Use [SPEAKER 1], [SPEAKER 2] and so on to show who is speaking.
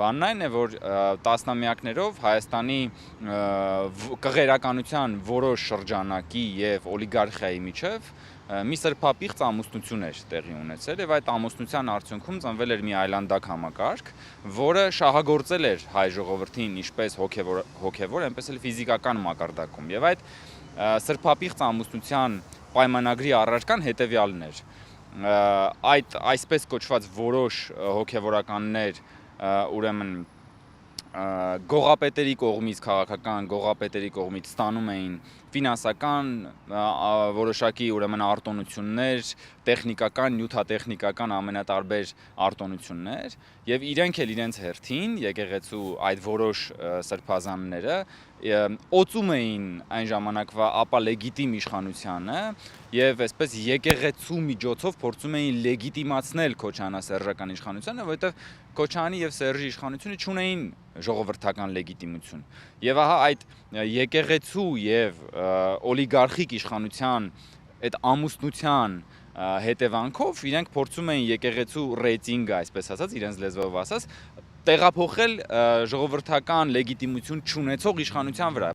[SPEAKER 1] Բանն այն է, որ տասնամյակներով Հայաստանի կղերականության որոշ շրջանակի եւ օլիգարխիայի միջև մի սրբապիղծ ամուսնություն էր տեղի ունեցել եւ այդ ամուսնության արդյունքում ծնվել էր մի այլանդակ համակարգ, որը շահագործել էր հայ ժողովրդին ինչպես հոգեվոր, այնպես էլ ֆիզիկական մակարդակում եւ այդ սրբապիղծ ամուսնության պայմանագրի առարկան հետեւյալն էր. այդ այսպես կոչված որոշ հոգեվորականներ ուրեմն գողապետերի կողմից քաղաքական գողապետերի կողմից ստանում էին ֆինանսական որոշակի ուրեմն արտոնություններ, տեխնիկական, նյութատեխնիկական ամենատարբեր արտոնություններ եւ իրենք էլ իրենց հերթին եկեղեցու այդ որոշ սրբազանները օծում էին այն ժամանակվա ապա լեգիտիմ իշխանությանը եւ այսպես եկեղեցու միջոցով փորձում էին լեգիտիմացնել քոչանասերժական իշխանությանը, որովհետեւ Քոչանի եւ Սերժի իշխանությունը չունեին ժողովրդական լեգիտիմություն։ Եվ ահա այդ եկեղեցու եւ օլիգարխիկ իշխանության այդ ամուսնության հետևանքով իրենք փորձում էին եկեղեցու ռեյտինգը, այսպես ասած, իրենց լեզվով ասած, տեղափոխել ժողովրդական լեգիտիմություն չունեցող իշխանության վրա։